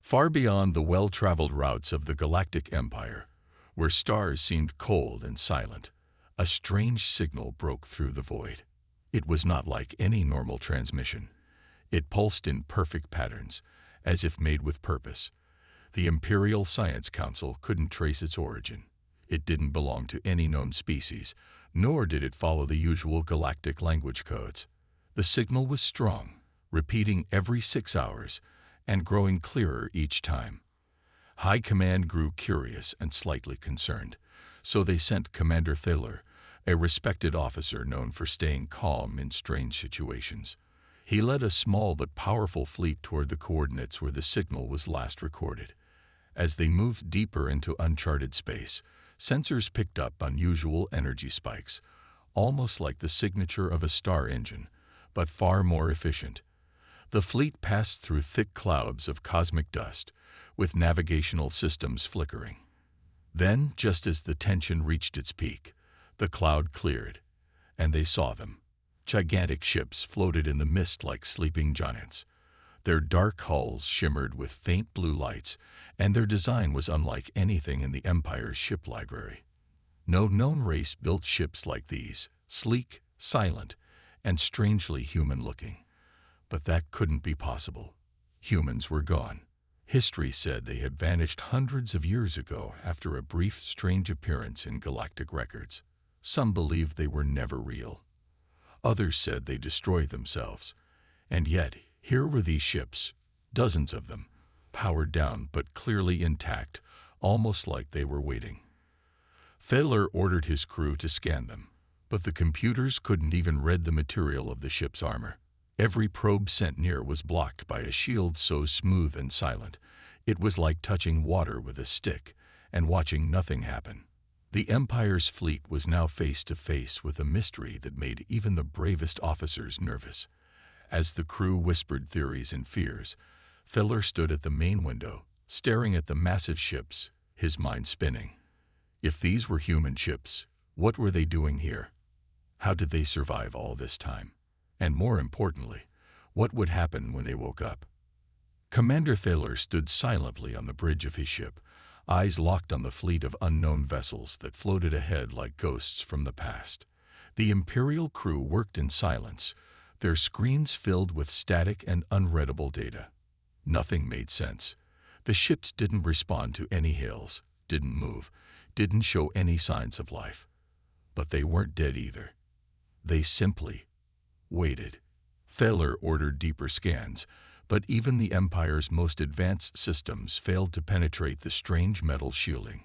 Far beyond the well-traveled routes of the galactic empire, where stars seemed cold and silent, a strange signal broke through the void. It was not like any normal transmission. It pulsed in perfect patterns, as if made with purpose. The Imperial Science Council couldn't trace its origin. It didn't belong to any known species, nor did it follow the usual galactic language codes. The signal was strong, repeating every 6 hours, and growing clearer each time. High Command grew curious and slightly concerned, so they sent Commander Thaler, a respected officer known for staying calm in strange situations. He led a small but powerful fleet toward the coordinates where the signal was last recorded. As they moved deeper into uncharted space, sensors picked up unusual energy spikes, almost like the signature of a star engine, but far more efficient. The fleet passed through thick clouds of cosmic dust, with navigational systems flickering. Then, just as the tension reached its peak, the cloud cleared, and they saw them. Gigantic ships floated in the mist like sleeping giants. Their dark hulls shimmered with faint blue lights, and their design was unlike anything in the Empire's ship library. No known race built ships like these, sleek, silent, and strangely human-looking. But that couldn't be possible. Humans were gone. History said they had vanished hundreds of years ago after a brief, strange appearance in galactic records. Some believed they were never real. Others said they destroyed themselves. And yet, here were these ships, dozens of them, powered down but clearly intact, almost like they were waiting. Thaler ordered his crew to scan them, but the computers couldn't even read the material of the ship's armor. Every probe sent near was blocked by a shield so smooth and silent, it was like touching water with a stick and watching nothing happen. The Empire's fleet was now face to face with a mystery that made even the bravest officers nervous. As the crew whispered theories and fears, Thaler stood at the main window, staring at the massive ships, his mind spinning. If these were human ships, what were they doing here? How did they survive all this time? And more importantly, what would happen when they woke up? Commander Thaler stood silently on the bridge of his ship, eyes locked on the fleet of unknown vessels that floated ahead like ghosts from the past. The Imperial crew worked in silence, their screens filled with static and unreadable data. Nothing made sense. The ships didn't respond to any hails, didn't move, didn't show any signs of life. But they weren't dead either. They simply waited. Thaler ordered deeper scans, but even the Empire's most advanced systems failed to penetrate the strange metal shielding.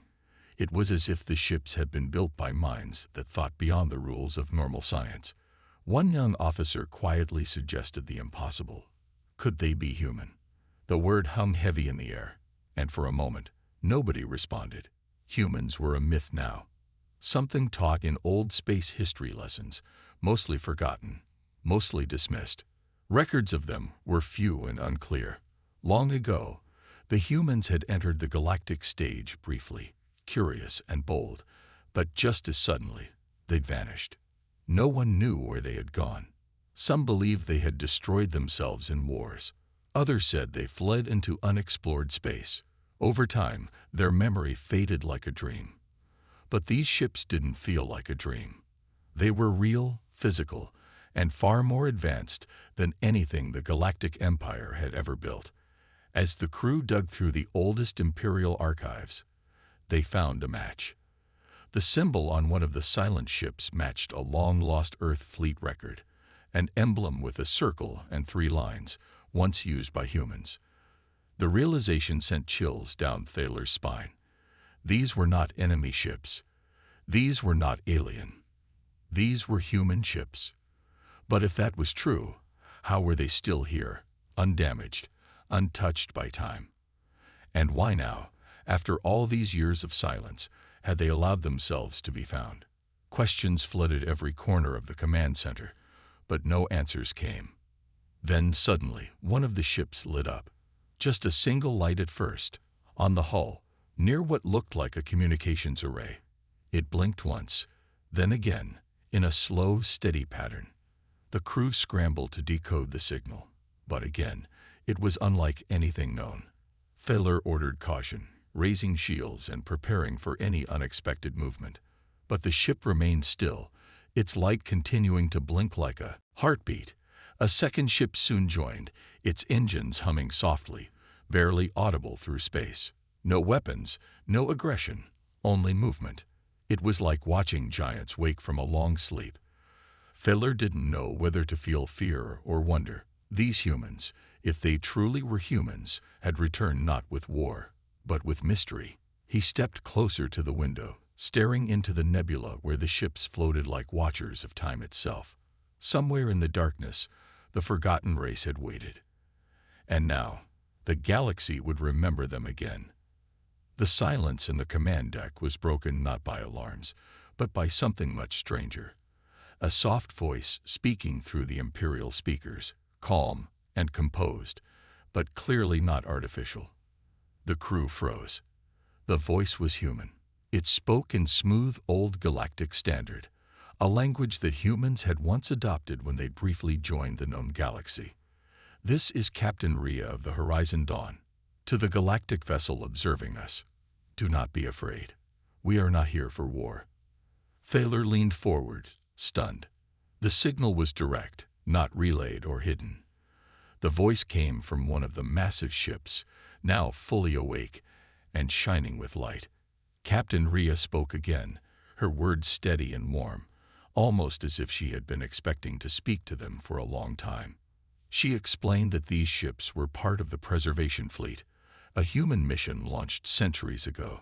It was as if the ships had been built by minds that thought beyond the rules of normal science. One young officer quietly suggested the impossible. Could they be human? The word hung heavy in the air, and for a moment, nobody responded. Humans were a myth now. Something taught in old space history lessons, mostly forgotten, mostly dismissed. Records of them were few and unclear. Long ago, the humans had entered the galactic stage briefly, curious and bold, but just as suddenly, they'd vanished. No one knew where they had gone. Some believed they had destroyed themselves in wars. Others said they fled into unexplored space. Over time, their memory faded like a dream. But these ships didn't feel like a dream. They were real, physical, and far more advanced than anything the Galactic Empire had ever built. As the crew dug through the oldest Imperial archives, they found a match. The symbol on one of the silent ships matched a long-lost Earth fleet record, an emblem with a circle and 3 lines, once used by humans. The realization sent chills down Thaler's spine. These were not enemy ships. These were not alien. These were human ships. But if that was true, how were they still here, undamaged, untouched by time? And why now, after all these years of silence, had they allowed themselves to be found? Questions flooded every corner of the command center, but no answers came. Then suddenly, one of the ships lit up. Just a single light at first, on the hull, near what looked like a communications array. It blinked once, then again, in a slow, steady pattern. The crew scrambled to decode the signal, but again, it was unlike anything known. Thaler ordered caution, raising shields and preparing for any unexpected movement. But the ship remained still, its light continuing to blink like a heartbeat. A second ship soon joined, its engines humming softly, barely audible through space. No weapons, no aggression, only movement. It was like watching giants wake from a long sleep. Thaler didn't know whether to feel fear or wonder. These humans, if they truly were humans, had returned not with war, but with mystery. He stepped closer to the window, staring into the nebula where the ships floated like watchers of time itself. Somewhere in the darkness, the forgotten race had waited. And now, the galaxy would remember them again. The silence in the command deck was broken not by alarms, but by something much stranger. A soft voice speaking through the Imperial speakers, calm and composed, but clearly not artificial. The crew froze. The voice was human. It spoke in smooth old galactic standard, a language that humans had once adopted when they briefly joined the known galaxy. This is Captain Rhea of the Horizon Dawn. To the galactic vessel observing us, do not be afraid. We are not here for war. Thaler leaned forward, stunned. The signal was direct, not relayed or hidden. The voice came from one of the massive ships, now fully awake and shining with light. Captain Rhea spoke again, her words steady and warm, almost as if she had been expecting to speak to them for a long time. She explained that these ships were part of the preservation fleet, a human mission launched centuries ago.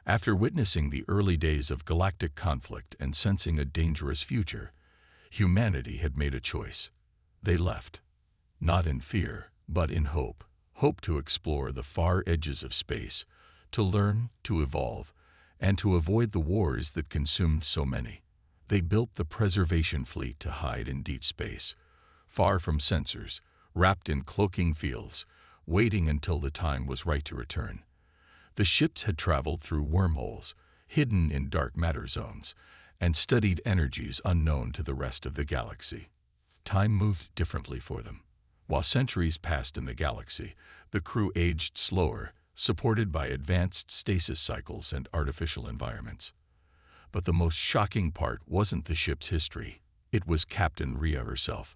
After witnessing the early days of galactic conflict and sensing a dangerous future, humanity had made a choice. They left, not in fear, but in hope. Hope to explore the far edges of space, to learn, to evolve, and to avoid the wars that consumed so many. They built the preservation fleet to hide in deep space, far from sensors, wrapped in cloaking fields, waiting until the time was right to return. The ships had traveled through wormholes, hidden in dark matter zones, and studied energies unknown to the rest of the galaxy. Time moved differently for them. While centuries passed in the galaxy, the crew aged slower, supported by advanced stasis cycles and artificial environments. But the most shocking part wasn't the ship's history. It was Captain Rhea herself.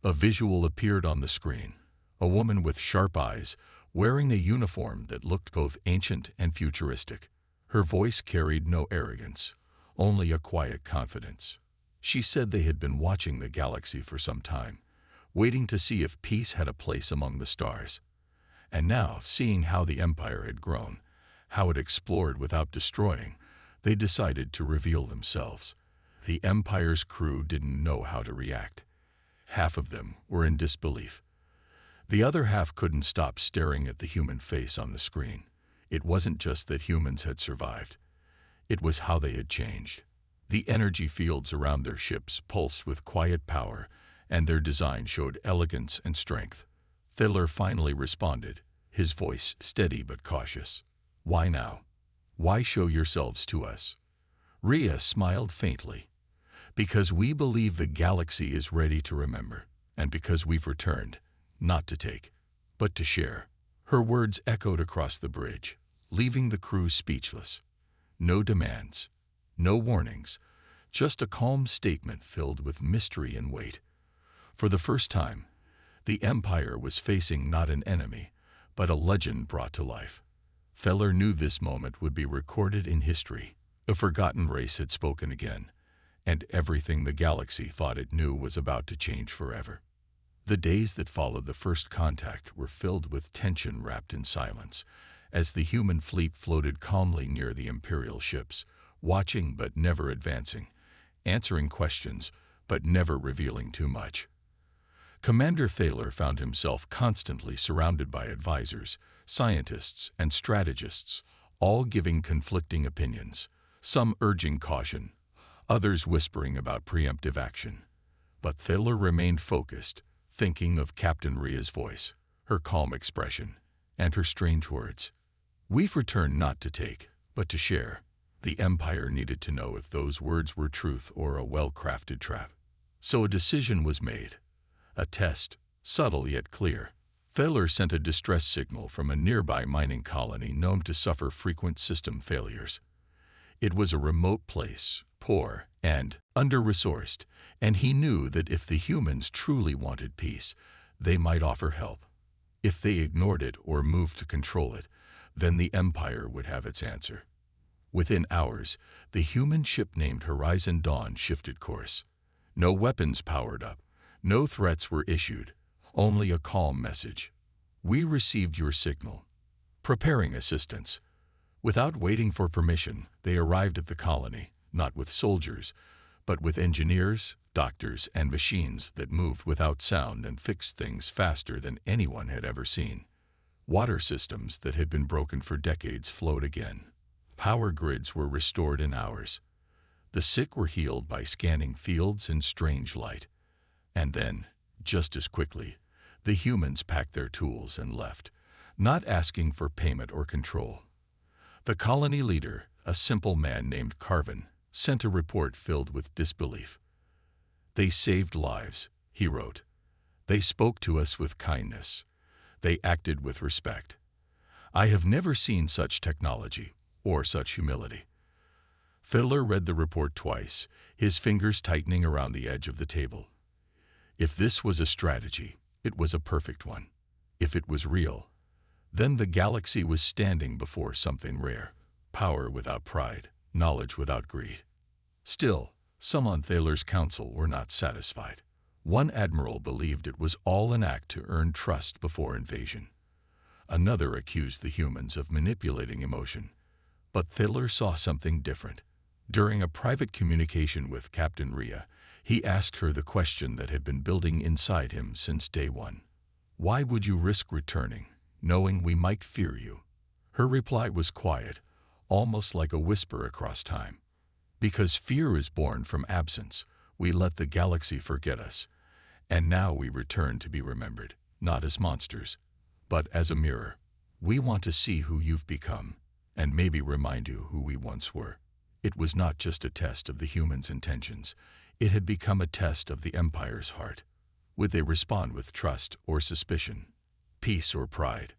A visual appeared on the screen, a woman with sharp eyes, wearing a uniform that looked both ancient and futuristic. Her voice carried no arrogance, only a quiet confidence. She said they had been watching the galaxy for some time, waiting to see if peace had a place among the stars. And now, seeing how the Empire had grown, how it explored without destroying, they decided to reveal themselves. The Empire's crew didn't know how to react. Half of them were in disbelief. The other half couldn't stop staring at the human face on the screen. It wasn't just that humans had survived. It was how they had changed. The energy fields around their ships pulsed with quiet power, and their design showed elegance and strength. Thaler finally responded, his voice steady but cautious. Why now? Why show yourselves to us? Rhea smiled faintly. Because we believe the galaxy is ready to remember, and because we've returned, not to take, but to share. Her words echoed across the bridge, leaving the crew speechless. No demands, no warnings, just a calm statement filled with mystery and weight. For the first time, the Empire was facing not an enemy, but a legend brought to life. Thaler knew this moment would be recorded in history. A forgotten race had spoken again, and everything the galaxy thought it knew was about to change forever. The days that followed the first contact were filled with tension wrapped in silence, as the human fleet floated calmly near the Imperial ships, watching but never advancing, answering questions but never revealing too much. Commander Thaler found himself constantly surrounded by advisors, scientists, and strategists, all giving conflicting opinions, some urging caution, others whispering about preemptive action. But Thaler remained focused, thinking of Captain Rhea's voice, her calm expression, and her strange words. We've returned not to take, but to share. The Empire needed to know if those words were truth or a well-crafted trap. So a decision was made. A test, subtle yet clear. Thaler sent a distress signal from a nearby mining colony known to suffer frequent system failures. It was a remote place, poor and under-resourced, and he knew that if the humans truly wanted peace, they might offer help. If they ignored it or moved to control it, then the Empire would have its answer. Within hours, the human ship named Horizon Dawn shifted course. No weapons powered up, no threats were issued, only a calm message. "We received your signal. Preparing assistance." Without waiting for permission, they arrived at the colony, not with soldiers, but with engineers, doctors, and machines that moved without sound and fixed things faster than anyone had ever seen. Water systems that had been broken for decades flowed again. Power grids were restored in hours. The sick were healed by scanning fields in strange light. And then, just as quickly, the humans packed their tools and left, not asking for payment or control. The colony leader, a simple man named Carvin, sent a report filled with disbelief. "They saved lives," he wrote. "They spoke to us with kindness. They acted with respect. I have never seen such technology or such humility." Fiddler read the report twice, his fingers tightening around the edge of the table. If this was a strategy, it was a perfect one. If it was real, then the galaxy was standing before something rare: power without pride, knowledge without greed. Still, some on Thaler's council were not satisfied. One admiral believed it was all an act to earn trust before invasion. Another accused the humans of manipulating emotion. But Thaler saw something different. During a private communication with Captain Rhea, he asked her the question that had been building inside him since day one. "Why would you risk returning, knowing we might fear you?" Her reply was quiet, almost like a whisper across time. "Because fear is born from absence. We let the galaxy forget us. And now we return to be remembered, not as monsters, but as a mirror. We want to see who you've become, and maybe remind you who we once were." It was not just a test of the humans' intentions. It had become a test of the Empire's heart. Would they respond with trust or suspicion, peace or pride?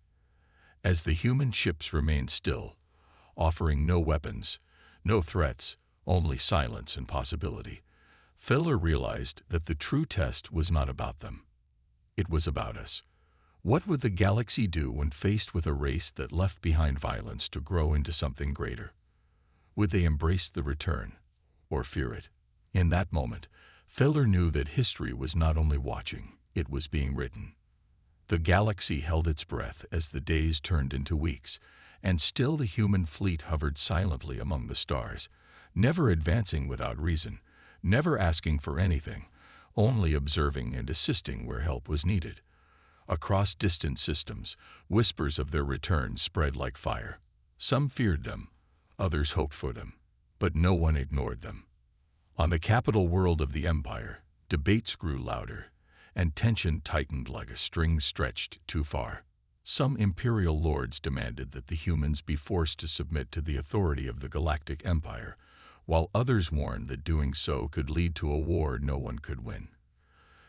As the human ships remained still, offering no weapons, no threats, only silence and possibility, Fiddler realized that the true test was not about them. It was about us. What would the galaxy do when faced with a race that left behind violence to grow into something greater? Would they embrace the return, or fear it? In that moment, Fiddler knew that history was not only watching, it was being written. The galaxy held its breath as the days turned into weeks, and still the human fleet hovered silently among the stars, never advancing without reason, never asking for anything, only observing and assisting where help was needed. Across distant systems, whispers of their return spread like fire. Some feared them, others hoped for them, but no one ignored them. On the capital world of the Empire, debates grew louder, and tension tightened like a string stretched too far. Some imperial lords demanded that the humans be forced to submit to the authority of the Galactic Empire, while others warned that doing so could lead to a war no one could win.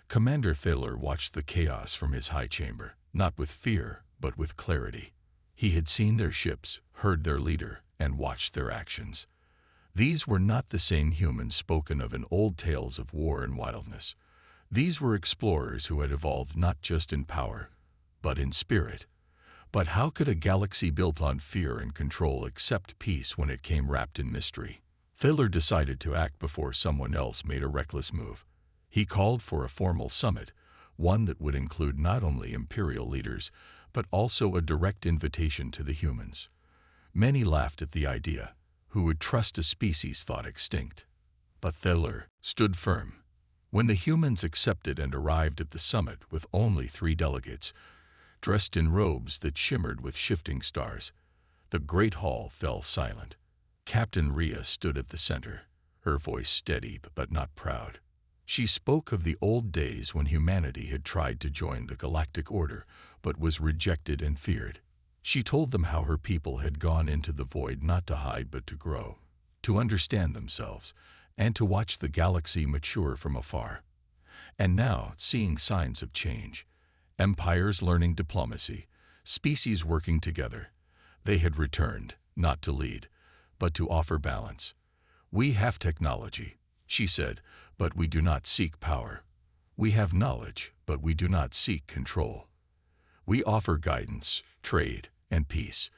Commander Thaler watched the chaos from his high chamber, not with fear, but with clarity. He had seen their ships, heard their leader, and watched their actions. These were not the same humans spoken of in old tales of war and wildness. These were explorers who had evolved not just in power, but in spirit. But how could a galaxy built on fear and control accept peace when it came wrapped in mystery? Thaler decided to act before someone else made a reckless move. He called for a formal summit, one that would include not only imperial leaders, but also a direct invitation to the humans. Many laughed at the idea. Who would trust a species thought extinct? But Thaler stood firm. When the humans accepted and arrived at the summit with only 3 delegates, dressed in robes that shimmered with shifting stars, the great hall fell silent. Captain Rhea stood at the center, her voice steady but not proud. She spoke of the old days when humanity had tried to join the Galactic Order, but was rejected and feared. She told them how her people had gone into the void not to hide but to grow, to understand themselves, and to watch the galaxy mature from afar. And now, seeing signs of change, Empires learning diplomacy, species working together. They had returned, not to lead, but to offer balance. "We have technology," she said, "but we do not seek power. We have knowledge, but we do not seek control. We offer guidance, trade, and peace,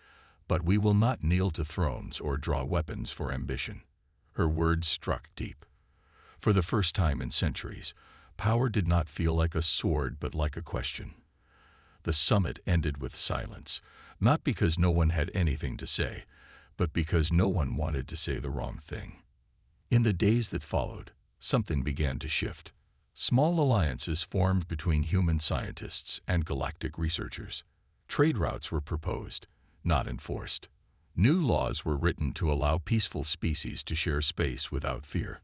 but we will not kneel to thrones or draw weapons for ambition." Her words struck deep. For the first time in centuries, power did not feel like a sword but like a question. The summit ended with silence, not because no one had anything to say, but because no one wanted to say the wrong thing. In the days that followed, something began to shift. Small alliances formed between human scientists and galactic researchers. Trade routes were proposed, not enforced. New laws were written to allow peaceful species to share space without fear.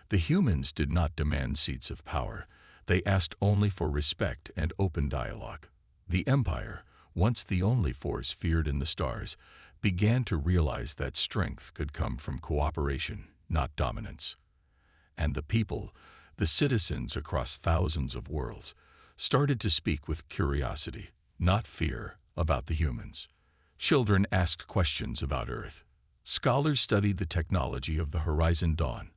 The humans did not demand seats of power. They asked only for respect and open dialogue. The Empire, once the only force feared in the stars, began to realize that strength could come from cooperation, not dominance. And the people, the citizens across thousands of worlds, started to speak with curiosity, not fear, about the humans. Children asked questions about Earth. Scholars studied the technology of the horizon dawn.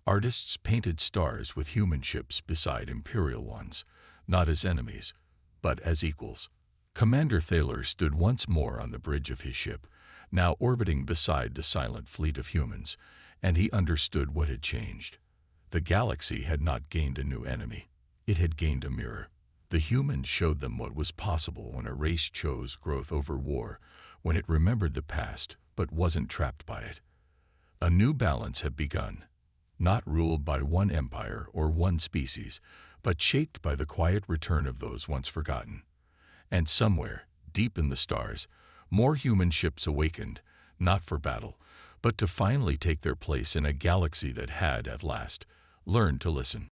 Artists painted stars with human ships beside imperial ones, not as enemies, but as equals. Commander Thaler stood once more on the bridge of his ship, now orbiting beside the silent fleet of humans, and he understood what had changed. The galaxy had not gained a new enemy. It had gained a mirror. The humans showed them what was possible when a race chose growth over war, when it remembered the past but wasn't trapped by it. A new balance had begun, not ruled by one empire or one species, but shaped by the quiet return of those once forgotten. And somewhere, deep in the stars, more human ships awakened, not for battle, but to finally take their place in a galaxy that had, at last, learned to listen.